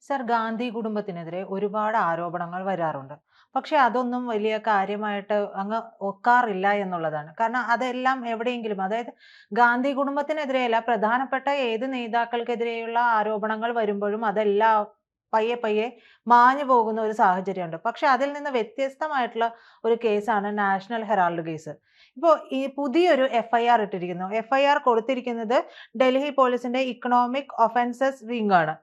Sir, Gandhi കുടുംബത്തിനെതിരെ ഒരുപാട് ആരോപണങ്ങൾ വരാറുണ്ട്. പക്ഷെ അതൊന്നും വലിയ കാര്യമായിട്ട് അങ്ങ് ഒക്കാറില്ല എന്നുള്ളതാണ്. കാരണം അതെല്ലാം എവിടെയെങ്കിലും, അതായത് ഗാന്ധി കുടുംബത്തിനെതിരെയല്ല, പ്രധാനപ്പെട്ട ഏത് നേതാക്കൾക്കെതിരെയുള്ള ആരോപണങ്ങൾ വരുമ്പോഴും അതെല്ലാം പയ്യെ പയ്യെ മാഞ്ഞു പോകുന്ന ഒരു സാഹചര്യമുണ്ട്. പക്ഷെ അതിൽ നിന്ന് വ്യത്യസ്തമായിട്ടുള്ള ഒരു കേസാണ് നാഷണൽ ഹെറാൾഡ് കേസ്. ഇപ്പോൾ ഈ പുതിയൊരു എഫ്ഐആർ ഇട്ടിരിക്കുന്നു. എഫ്ഐആർ കൊടുത്തിരിക്കുന്നത് ഡൽഹി പോലീസിന്റെ ഇക്കണോമിക് ഒഫൻസസ് വിങ് ആണ്.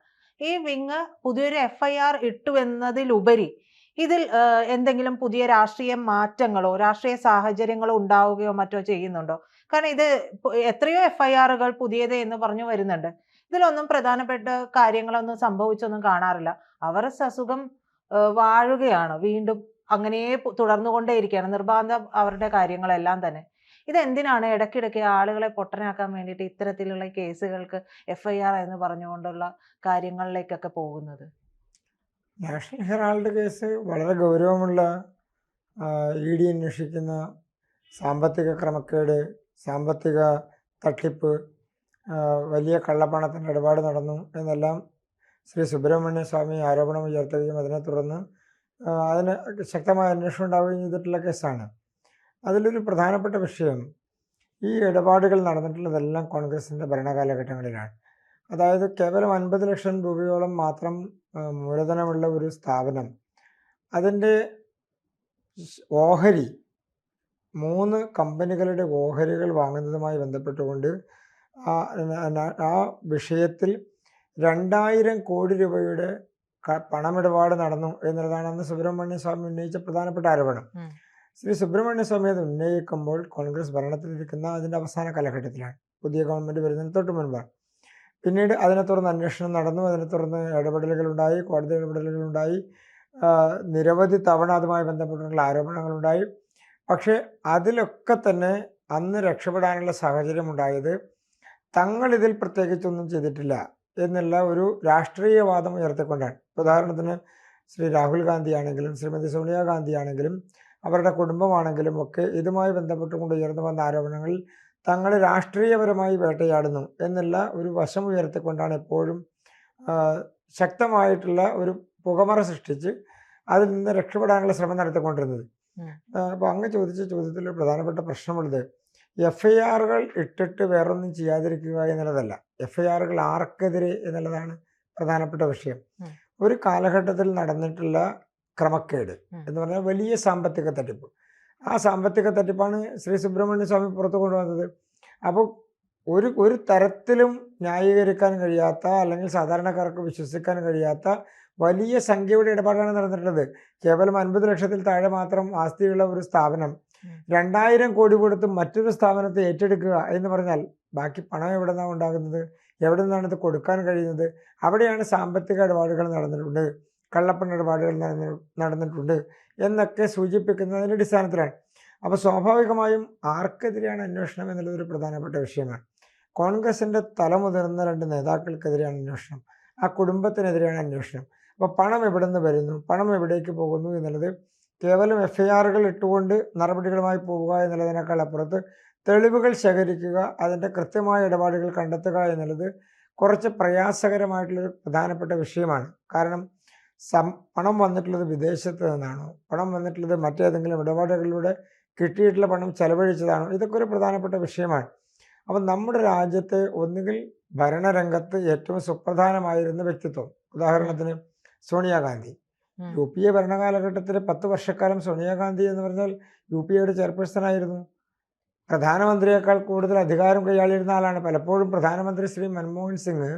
ഈ വിങ് പുതിയൊരു എഫ്ഐആർ ഇട്ടു എന്നതിലുപരി ഇതിൽ എന്തെങ്കിലും പുതിയ രാഷ്ട്രീയ മാറ്റങ്ങളോ രാഷ്ട്രീയ സാഹചര്യങ്ങളോ ഉണ്ടാവുകയോ മറ്റോ ചെയ്യുന്നുണ്ടോ? കാരണം ഇത് എത്രയോ എഫ്ഐആറുകൾ പുതിയത് എന്ന് പറഞ്ഞു വരുന്നുണ്ട്. ഇതിലൊന്നും പ്രധാനപ്പെട്ട കാര്യങ്ങളൊന്നും സംഭവിച്ചൊന്നും കാണാറില്ല. അവർ സസുഖം വാഴുകയാണ്. വീണ്ടും അങ്ങനെ തുടർന്നുകൊണ്ടേയിരിക്കുകയാണ്. നിർബാധം അവരുടെ കാര്യങ്ങളെല്ലാം തന്നെ. ഇതെന്തിനാണ് ഇടയ്ക്കിടയ്ക്ക് ആളുകളെ പൊട്ടനാക്കാൻ വേണ്ടിയിട്ട് ഇത്തരത്തിലുള്ള കേസുകൾക്ക് എഫ്ഐആർ എന്ന് പറഞ്ഞുകൊണ്ടുള്ള കാര്യങ്ങളിലേക്കൊക്കെ പോകുന്നത്? നാഷണൽ ഹെറാൾഡ് കേസ് വളരെ ഗൗരവമുള്ള ഇ ഡി അന്വേഷിക്കുന്ന സാമ്പത്തിക ക്രമക്കേട്, സാമ്പത്തിക തട്ടിപ്പ്, വലിയ കള്ളപ്പണത്തിൻ്റെ ഇടപാട് നടന്നു എന്നെല്ലാം ശ്രീ സുബ്രഹ്മണ്യ സ്വാമി ആരോപണം ഉയർത്തുകയും അതിനെ തുടർന്ന് അതിന് ശക്തമായ അന്വേഷണം ഉണ്ടാവുകയും ചെയ്തിട്ടുള്ള കേസാണ്. അതിലൊരു പ്രധാനപ്പെട്ട വിഷയം, ഈ ഇടപാടുകൾ നടന്നിട്ടുള്ളതെല്ലാം കോൺഗ്രസിൻ്റെ ഭരണകാലഘട്ടങ്ങളിലാണ്. അതായത് കേവലം 50 ലക്ഷം രൂപയോളം മാത്രം മൂലധനമുള്ള ഒരു സ്ഥാപനം, അതിൻ്റെ ഓഹരി 3 കമ്പനികളുടെ ഓഹരികൾ വാങ്ങുന്നതുമായി ബന്ധപ്പെട്ടുകൊണ്ട് ആ വിഷയത്തിൽ 2000 കോടി രൂപയുടെ പണമിടപാട് നടന്നു എന്നുള്ളതാണ് അന്ന് സുബ്രഹ്മണ്യ സ്വാമി ഉന്നയിച്ച പ്രധാനപ്പെട്ട ആരോപണം. ശ്രീ സുബ്രഹ്മണ്യ സ്വാമി അത് ഉന്നയിക്കുമ്പോൾ കോൺഗ്രസ് ഭരണത്തിലിരിക്കുന്ന അതിൻ്റെ അവസാന കാലഘട്ടത്തിലാണ്, പുതിയ ഗവൺമെൻറ് വരുന്നതിന് തൊട്ട് മുൻപാണ്. പിന്നീട് അതിനെ തുടർന്ന് അന്വേഷണം നടന്നു, അതിനെ തുടർന്ന് ഇടപെടലുകളുണ്ടായി, കോടതി ഇടപെടലുകളുണ്ടായി, നിരവധി തവണ അതുമായി ബന്ധപ്പെട്ടുള്ള ആരോപണങ്ങളുണ്ടായി. പക്ഷേ അതിലൊക്കെ തന്നെ അന്ന് രക്ഷപ്പെടാനുള്ള സാഹചര്യം ഉണ്ടായത് തങ്ങളിതിൽ പ്രത്യേകിച്ചൊന്നും ചെയ്തിട്ടില്ല എന്നുള്ള ഒരു രാഷ്ട്രീയവാദം ഉയർത്തിക്കൊണ്ടാണ്. ഉദാഹരണത്തിന് ശ്രീ രാഹുൽ ഗാന്ധി ആണെങ്കിലും ശ്രീമതി സോണിയാഗാന്ധി ആണെങ്കിലും അവരുടെ കുടുംബമാണെങ്കിലും ഒക്കെ ഇതുമായി ബന്ധപ്പെട്ടുകൊണ്ട് ഉയർന്നു വന്ന ആരോപണങ്ങളിൽ തങ്ങൾ രാഷ്ട്രീയപരമായി വേട്ടയാടുന്നു എന്നുള്ള ഒരു വശം ഉയർത്തിക്കൊണ്ടാണ് എപ്പോഴും ശക്തമായിട്ടുള്ള ഒരു പുകമറ സൃഷ്ടിച്ച് അതിൽ നിന്ന് രക്ഷപ്പെടാനുള്ള ശ്രമം നടത്തിക്കൊണ്ടിരുന്നത്. അപ്പോൾ അങ്ങ് ചോദിച്ച ചോദ്യത്തിൽ പ്രധാനപ്പെട്ട പ്രശ്നമുള്ളത് എഫ്ഐആറുകൾ ഇട്ടിട്ട് വേറൊന്നും ചെയ്യാതിരിക്കുക എന്നുള്ളതല്ല, എഫ്ഐആറുകൾ ആർക്കെതിരെ എന്നുള്ളതാണ് പ്രധാനപ്പെട്ട വിഷയം. ഒരു കാലഘട്ടത്തിൽ നടന്നിട്ടുള്ള ക്രമക്കേട് എന്ന് പറഞ്ഞാൽ വലിയ സാമ്പത്തിക തട്ടിപ്പ്, ആ സാമ്പത്തിക തട്ടിപ്പാണ് ശ്രീ സുബ്രഹ്മണ്യ സ്വാമി പുറത്തു കൊണ്ടുവന്നത്. അപ്പോൾ ഒരു തരത്തിലും ന്യായീകരിക്കാൻ കഴിയാത്ത, അല്ലെങ്കിൽ സാധാരണക്കാർക്ക് വിശ്വസിക്കാൻ കഴിയാത്ത വലിയ സംഖ്യയുടെ ഇടപാടാണ് നടന്നിട്ടുള്ളത്. കേവലം 50 ലക്ഷത്തിൽ താഴെ മാത്രം ആസ്തിയുള്ള ഒരു സ്ഥാപനം 2000 കോടി കൊടുത്ത് മറ്റൊരു സ്ഥാപനത്തെ ഏറ്റെടുക്കുക എന്ന് പറഞ്ഞാൽ ബാക്കി പണം എവിടെ നിന്നാണ് ഉണ്ടാകുന്നത്? എവിടെ നിന്നാണ് ഇത് കൊടുക്കാൻ കഴിയുന്നത്? അവിടെയാണ് സാമ്പത്തിക ഇടപാടുകൾ നടന്നിട്ടുണ്ട്, കള്ളപ്പണ ഇടപാടുകൾ നടന്നിട്ടുണ്ട് എന്നൊക്കെ സൂചിപ്പിക്കുന്നതിൻ്റെ അടിസ്ഥാനത്തിലാണ്. അപ്പോൾ സ്വാഭാവികമായും ആർക്കെതിരെയാണ് അന്വേഷണം എന്നുള്ളതൊരു പ്രധാനപ്പെട്ട വിഷയമാണ്. കോൺഗ്രസിൻ്റെ തലമുതിർന്ന 2 നേതാക്കൾക്കെതിരെയാണ് അന്വേഷണം, ആ കുടുംബത്തിനെതിരെയാണ് അന്വേഷണം. അപ്പോൾ പണം എവിടെ നിന്ന് വരുന്നു, പണം എവിടേക്ക് പോകുന്നു എന്നുള്ളത് കേവലം എഫ്ഐആറുകൾ ഇട്ടുകൊണ്ട് നടപടികളുമായി പോവുക എന്നുള്ളതിനേക്കാൾ അപ്പുറത്ത് തെളിവുകൾ ശേഖരിക്കുക, അതിൻ്റെ കൃത്യമായ ഇടപാടുകൾ കണ്ടെത്തുക എന്നുള്ളത് കുറച്ച് പ്രയാസകരമായിട്ടുള്ളൊരു പ്രധാനപ്പെട്ട വിഷയമാണ്. കാരണം പണം വന്നിട്ടുള്ളത് വിദേശത്ത് നിന്നാണോ, പണം വന്നിട്ടുള്ളത് മറ്റേതെങ്കിലും ഇടപാടുകളിലൂടെ കിട്ടിയിട്ടുള്ള പണം ചെലവഴിച്ചതാണോ, ഇതൊക്കെ ഒരു പ്രധാനപ്പെട്ട വിഷയമാണ്. അപ്പം നമ്മുടെ രാജ്യത്തെ ഒന്നുകിൽ ഭരണരംഗത്ത് ഏറ്റവും സുപ്രധാനമായിരുന്ന വ്യക്തിത്വം, ഉദാഹരണത്തിന് സോണിയാഗാന്ധി, UPA ഭരണകാലഘട്ടത്തിൽ 10 വർഷക്കാലം സോണിയാഗാന്ധി എന്ന് പറഞ്ഞാൽ UPAയുടെ ചെയർപേഴ്സൺ ആയിരുന്നു. പ്രധാനമന്ത്രിയേക്കാൾ കൂടുതൽ അധികാരം കൈയാളിയിരുന്ന ആളാണ്. പലപ്പോഴും പ്രധാനമന്ത്രി ശ്രീ മൻമോഹൻ സിംഗ്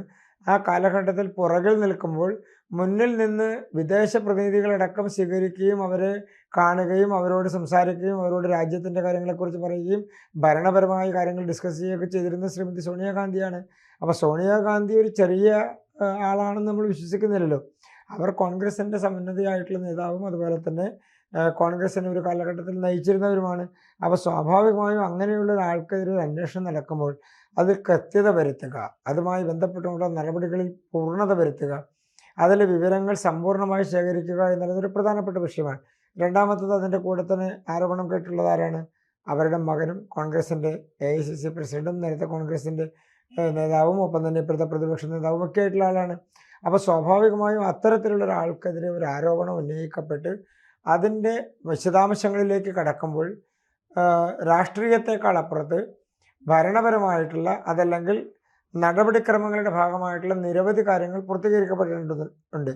ആ കാലഘട്ടത്തിൽ പുറകിൽ നിൽക്കുമ്പോൾ മുന്നിൽ നിന്ന് വിദേശ പ്രതിനിധികളടക്കം സ്വീകരിക്കുകയും അവരെ കാണുകയും അവരോട് സംസാരിക്കുകയും അവരോട് രാജ്യത്തിൻ്റെ കാര്യങ്ങളെക്കുറിച്ച് പറയുകയും ഭരണപരമായ കാര്യങ്ങൾ ഡിസ്കസ് ചെയ്യുകയൊക്കെ ചെയ്തിരുന്ന ശ്രീമതി സോണിയാഗാന്ധിയാണ്. അപ്പോൾ സോണിയാഗാന്ധി ഒരു ചെറിയ ആളാണെന്ന് നമ്മൾ വിശ്വസിക്കുന്നില്ലല്ലോ. അവർ കോൺഗ്രസിൻ്റെ സമുന്നതയായിട്ടുള്ള നേതാവും അതുപോലെ തന്നെ കോൺഗ്രസിനെ ഒരു കാലഘട്ടത്തിൽ നയിച്ചിരുന്നവരുമാണ്. അപ്പോൾ സ്വാഭാവികമായും അങ്ങനെയുള്ള ഒരാൾക്കെതിരെ ഒരു അന്വേഷണം നടക്കുമ്പോൾ അത് കൃത്യത വരുത്തുക, അതുമായി ബന്ധപ്പെട്ടുള്ള നടപടികളിൽ പൂർണ്ണത വരുത്തുക, അതിലെ വിവരങ്ങൾ സമ്പൂർണ്ണമായി ശേഖരിക്കുക എന്നുള്ളതൊരു പ്രധാനപ്പെട്ട വിഷയമാണ്. രണ്ടാമത്തത്, അതിൻ്റെ കൂടെ തന്നെ ആരോപണം കേട്ടുള്ളത് ആരാണ്? അവരുടെ മകനും കോൺഗ്രസിൻ്റെ AICC പ്രസിഡന്റും നേരത്തെ കോൺഗ്രസിൻ്റെ നേതാവും ഒപ്പം തന്നെ ഇപ്പോഴത്തെ പ്രതിപക്ഷ നേതാവും ഒക്കെ ആയിട്ടുള്ള ആളാണ്. അപ്പോൾ സ്വാഭാവികമായും അത്തരത്തിലുള്ള ഒരാൾക്കെതിരെ ഒരു ആരോപണം ഉന്നയിക്കപ്പെട്ട് അതിൻ്റെ വിശദാംശങ്ങളിലേക്ക് കടക്കുമ്പോൾ രാഷ്ട്രീയത്തെക്കാൾ അപ്പുറത്ത് ഭരണപരമായിട്ടുള്ള അതല്ലെങ്കിൽ നടപടിക്രമങ്ങളുടെ ഭാഗമായിട്ടുള്ള നിരവധി കാര്യങ്ങൾ പൂർത്തീകരിക്കപ്പെട്ടിട്ടുണ്ട്.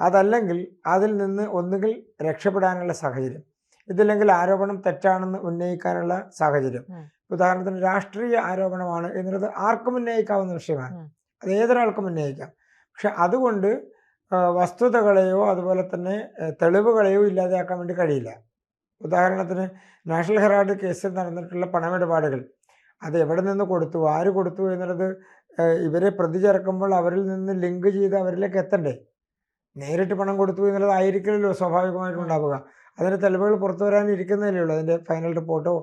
അതല്ലെങ്കിൽ അതിൽ നിന്ന് ഒന്നുകിൽ രക്ഷപ്പെടാനുള്ള സാഹചര്യം, ഇതില്ലെങ്കിൽ ആരോപണം തെറ്റാണെന്ന് ഉന്നയിക്കാനുള്ള സാഹചര്യം. ഉദാഹരണത്തിന് രാഷ്ട്രീയ ആരോപണമാണ് എന്നുള്ളത് ആർക്കും ഉന്നയിക്കാവുന്ന വിഷയമാണ്, അത് ഏതൊരാൾക്കും ഉന്നയിക്കാം. പക്ഷെ അതുകൊണ്ട് വസ്തുതകളെയോ അതുപോലെ തന്നെ തെളിവുകളെയോ ഇല്ലാതെയാക്കാൻ വേണ്ടി കഴിയില്ല. ഉദാഹരണത്തിന് നാഷണൽ ഹെറാൾഡ് കേസിൽ നടന്നിട്ടുള്ള പണമിടപാടുകൾ അത് എവിടെ നിന്ന് കൊടുത്തു, ആര് കൊടുത്തു എന്നുള്ളത് ഇവരെ പ്രതി ചേർക്കുമ്പോൾ അവരിൽ നിന്ന് ലിങ്ക് ചെയ്ത് അവരിലേക്ക് എത്തണ്ടേ. നേരിട്ട് പണം കൊടുത്തു എന്നുള്ളത് ആയിരിക്കില്ലല്ലോ സ്വാഭാവികമായിട്ടും ഉണ്ടാവുക. അതിൻ്റെ തെളിവുകൾ പുറത്തു വരാനിരിക്കുന്നതല്ലേ ഉള്ളൂ. അതിൻ്റെ ഫൈനൽ റിപ്പോർട്ടോ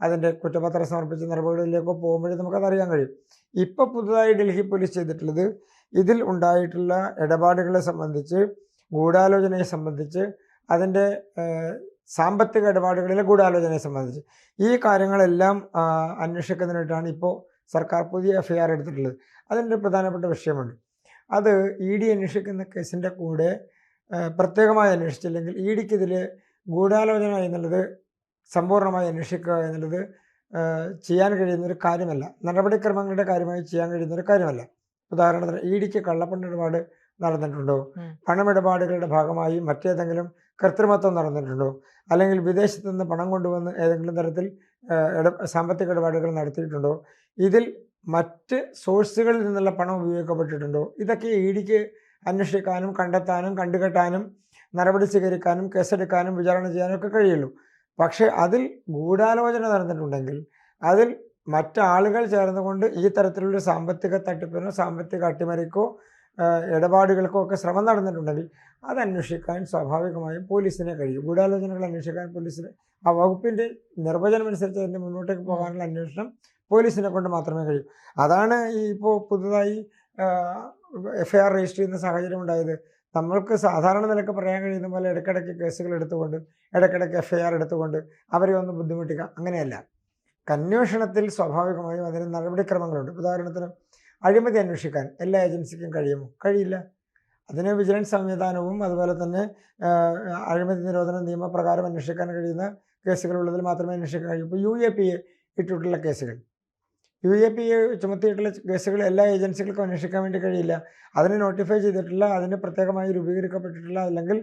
അതിൻ്റെ കുറ്റപത്രം സമർപ്പിച്ച നടപടികളിലേക്കോ പോകുമ്പോഴേ നമുക്കതറിയാൻ കഴിയും. ഇപ്പോൾ പുതുതായി ഡൽഹി പോലീസ് ചെയ്തിട്ടുള്ളത് ഇതിൽ ഉണ്ടായിട്ടുള്ള ഇടപാടുകളെ സംബന്ധിച്ച്, ഗൂഢാലോചനയെ സംബന്ധിച്ച്, അതിൻ്റെ സാമ്പത്തിക ഇടപാടുകളിലെ ഗൂഢാലോചനയെ സംബന്ധിച്ച് ഈ കാര്യങ്ങളെല്ലാം അന്വേഷിക്കുന്നതിനായിട്ടാണ് ഇപ്പോൾ സർക്കാർ പുതിയ FIR എടുത്തിട്ടുള്ളത്. അതിൻ്റെ പ്രധാനപ്പെട്ട വിഷയമുണ്ട്. അത് ED അന്വേഷിക്കുന്ന കേസിൻ്റെ കൂടെ പ്രത്യേകമായി അന്വേഷിച്ചില്ലെങ്കിൽ EDക്ക് ഇതിൽ ഗൂഢാലോചന എന്നുള്ളത് സമ്പൂർണ്ണമായി അന്വേഷിക്കുക എന്നുള്ളത് ചെയ്യാൻ കഴിയുന്നൊരു കാര്യമല്ല, നടപടിക്രമങ്ങളുടെ കാര്യമായി ചെയ്യാൻ കഴിയുന്നൊരു കാര്യമല്ല. ഉദാഹരണത്തിന് EDക്ക് കള്ളപ്പണമിടപാട് നടന്നിട്ടുണ്ടോ, പണമിടപാടുകളുടെ ഭാഗമായി മറ്റേതെങ്കിലും കൃത്രിമത്വം നടന്നിട്ടുണ്ടോ, അല്ലെങ്കിൽ വിദേശത്തു നിന്ന് പണം കൊണ്ടുവന്ന് ഏതെങ്കിലും തരത്തിൽ സാമ്പത്തിക ഇടപാടുകൾ നടത്തിയിട്ടുണ്ടോ, ഇതിൽ മറ്റ് സോഴ്സുകളിൽ നിന്നുള്ള പണം ഉപയോഗിക്കപ്പെട്ടിട്ടുണ്ടോ, ഇതൊക്കെ EDക്ക് അന്വേഷിക്കാനും കണ്ടെത്താനും കണ്ടുകെട്ടാനും നടപടി സ്വീകരിക്കാനും കേസെടുക്കാനും വിചാരണ ചെയ്യാനും ഒക്കെ കഴിയുള്ളൂ. പക്ഷേ അതിൽ ഗൂഢാലോചന നടന്നിട്ടുണ്ടെങ്കിൽ, അതിൽ മറ്റാളുകൾ ചേർന്നുകൊണ്ട് ഈ തരത്തിലുള്ള സാമ്പത്തിക തട്ടിപ്പിനോ സാമ്പത്തിക അട്ടിമറിക്കോ ഇടപാടുകൾക്കോ ഒക്കെ ശ്രമം നടന്നിട്ടുണ്ടെങ്കിൽ അത് അന്വേഷിക്കാൻ സ്വാഭാവികമായും പോലീസിനെ കഴിയും. ഗൂഢാലോചനകൾ അന്വേഷിക്കാൻ പോലീസിന് ആ വകുപ്പിൻ്റെ നിർവചനം അനുസരിച്ച് അതിൻ്റെ മുന്നോട്ടേക്ക് പോകാനുള്ള അന്വേഷണം പോലീസിനെ കൊണ്ട് മാത്രമേ കഴിയൂ. അതാണ് ഈ ഇപ്പോൾ പുതുതായി FIR രജിസ്റ്റർ ചെയ്യുന്ന സാഹചര്യം ഉണ്ടായത്. നമ്മൾക്ക് സാധാരണ നിലക്ക് പറയാൻ കഴിയുന്ന പോലെ ഇടയ്ക്കിടയ്ക്ക് കേസുകൾ എടുത്തുകൊണ്ട് ഇടയ്ക്കിടയ്ക്ക് FIR എടുത്തുകൊണ്ട് അവരെ ഒന്ന് ബുദ്ധിമുട്ടിക്കുക, അങ്ങനെയല്ല. അന്വേഷണത്തിൽ സ്വാഭാവികമായും അതിന് നടപടിക്രമങ്ങളുണ്ട്. ഉദാഹരണത്തിന് അഴിമതി അന്വേഷിക്കാൻ എല്ലാ ഏജൻസിക്കും കഴിയുമോ? കഴിയില്ല. അതിന് വിജിലൻസ് സംവിധാനവും അതുപോലെ തന്നെ അഴിമതി നിരോധന നിയമപ്രകാരം അന്വേഷിക്കാൻ കഴിയുന്ന കേസുകളുള്ളതിൽ മാത്രമേ അന്വേഷിക്കാൻ കഴിയൂ. ഇപ്പോൾ UAPA ഇട്ടിട്ടുള്ള കേസുകൾ, UAPA ചുമത്തിയിട്ടുള്ള കേസുകൾ എല്ലാ ഏജൻസികൾക്കും അന്വേഷിക്കാൻ വേണ്ടി കഴിയില്ല. അതിന് നോട്ടിഫൈ ചെയ്തിട്ടുള്ള, അതിന് പ്രത്യേകമായി രൂപീകരിക്കപ്പെട്ടിട്ടുള്ള അല്ലെങ്കിൽ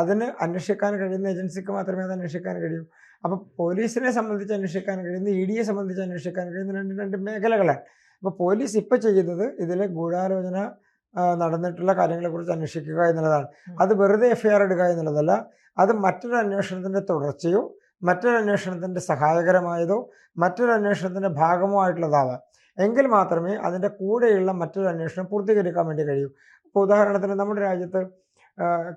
അതിന് അന്വേഷിക്കാൻ കഴിയുന്ന ഏജൻസിക്ക് മാത്രമേ അത് അന്വേഷിക്കാൻ കഴിയൂ. അപ്പോൾ പോലീസിനെ സംബന്ധിച്ച് അന്വേഷിക്കാൻ കഴിയുന്ന, EDയെ സംബന്ധിച്ച് അന്വേഷിക്കാൻ കഴിയുന്ന രണ്ട് മേഖലകളാണ്. അപ്പോൾ പോലീസ് ഇപ്പോൾ ചെയ്യുന്നത് ഇതിലെ ഗൂഢാലോചന നടന്നിട്ടുള്ള കാര്യങ്ങളെക്കുറിച്ച് അന്വേഷിക്കുക എന്നുള്ളതാണ്. അത് വെറുതെ FIR എടുക്കുക എന്നുള്ളതല്ല, അത് മറ്റൊരു അന്വേഷണത്തിൻ്റെ തുടർച്ചയോ മറ്റൊരു അന്വേഷണത്തിൻ്റെ സഹായകരമായതോ മറ്റൊരു അന്വേഷണത്തിൻ്റെ ഭാഗമോ ആയിട്ടുള്ളതാവാം. എങ്കിൽ മാത്രമേ അതിൻ്റെ കൂടെയുള്ള മറ്റൊരു അന്വേഷണം പൂർത്തീകരിക്കാൻ വേണ്ടി കഴിയൂ. ഇപ്പോൾ ഉദാഹരണത്തിന് നമ്മുടെ രാജ്യത്ത്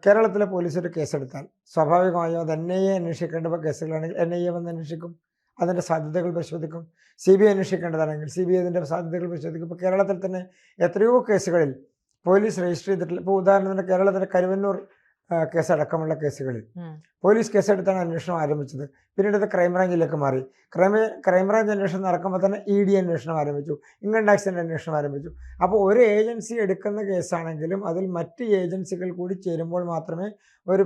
കേരളത്തിലെ പോലീസ് ഒരു കേസെടുത്താൽ സ്വാഭാവികമായും അത് NIA അന്വേഷിക്കേണ്ട കേസുകളാണെങ്കിൽ NIA വന്ന് അന്വേഷിക്കും, അതിൻ്റെ സാധ്യതകൾ പരിശോധിക്കും. CBI അന്വേഷിക്കേണ്ടതാണെങ്കിൽ CBI അതിൻ്റെ സാധ്യതകൾ പരിശോധിക്കും. ഇപ്പോൾ കേരളത്തിൽ തന്നെ എത്രയോ കേസുകളിൽ പോലീസ് രജിസ്റ്റർ ചെയ്തിട്ടില്ല. ഇപ്പോൾ ഉദാഹരണത്തിന് കേരളത്തിലെ കരുവന്നൂർ കേസടക്കമുള്ള കേസുകളിൽ പോലീസ് കേസെടുത്താണ് അന്വേഷണം ആരംഭിച്ചത്. പിന്നീട് അത് ക്രൈംബ്രാഞ്ചിലേക്ക് മാറി. ക്രൈംബ്രാഞ്ച് അന്വേഷണം നടക്കുമ്പോൾ തന്നെ ED അന്വേഷണം ആരംഭിച്ചു, ഇൻകം ടാക്സിൻ്റെ അന്വേഷണം ആരംഭിച്ചു. അപ്പോൾ ഒരു ഏജൻസി എടുക്കുന്ന കേസാണെങ്കിലും അതിൽ മറ്റ് ഏജൻസികൾ കൂടി ചേരുമ്പോൾ മാത്രമേ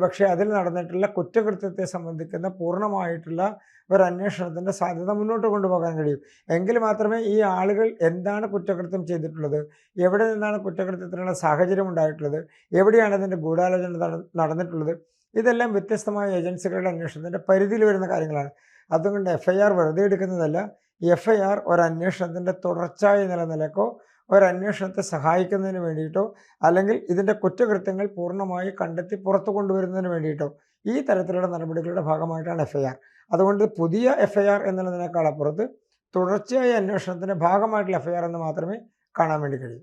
പക്ഷേ അതിൽ നടന്നിട്ടുള്ള കുറ്റകൃത്യത്തെ സംബന്ധിക്കുന്ന പൂർണ്ണമായിട്ടുള്ള ഒരു അന്വേഷണത്തിൻ്റെ സാധ്യത മുന്നോട്ട് കൊണ്ടുപോകാൻ കഴിയും. എങ്കിൽ മാത്രമേ ഈ ആളുകൾ എന്താണ് കുറ്റകൃത്യം ചെയ്തിട്ടുള്ളത്, എവിടെ നിന്നാണ് കുറ്റകൃത്യത്തിനുള്ള സാഹചര്യം ഉണ്ടായിട്ടുള്ളത്, എവിടെയാണ് അതിൻ്റെ ഗൂഢാലോചന നടന്നിട്ടുള്ളത്, ഇതെല്ലാം വ്യത്യസ്തമായ ഏജൻസികളുടെ അന്വേഷണത്തിൻ്റെ പരിധിയിൽ വരുന്ന കാര്യങ്ങളാണ്. അതുകൊണ്ട് FIR വെറുതെ എടുക്കുന്നതല്ല. FIR ഒരന്വേഷണത്തിൻ്റെ തുടർച്ചയായ നിലനിൽക്കോ ഒരന്വേഷണത്തെ സഹായിക്കുന്നതിന് വേണ്ടിയിട്ടോ അല്ലെങ്കിൽ ഇതിൻ്റെ കുറ്റകൃത്യങ്ങൾ പൂർണ്ണമായി കണ്ടെത്തി പുറത്തു കൊണ്ടുവരുന്നതിന് വേണ്ടിയിട്ടോ ഈ തരത്തിലുള്ള നടപടികളുടെ ഭാഗമായിട്ടാണ് FIR. അതുകൊണ്ട് പുതിയ FIR എന്നുള്ളതിനേക്കാൾ അപ്പുറത്ത് തുടർച്ചയായ അന്വേഷണത്തിൻ്റെ ഭാഗമായിട്ടുള്ള FIR എന്ന് മാത്രമേ കാണാൻ വേണ്ടി കഴിയൂ.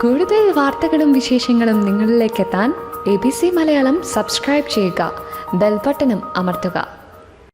കൂടുതൽ വാർത്തകളും വിശേഷങ്ങളും നിങ്ങളിലേക്ക് എത്താൻ ABC മലയാളം സബ്സ്ക്രൈബ് ചെയ്യുക, ബെൽ ബട്ടണും അമർത്തുക.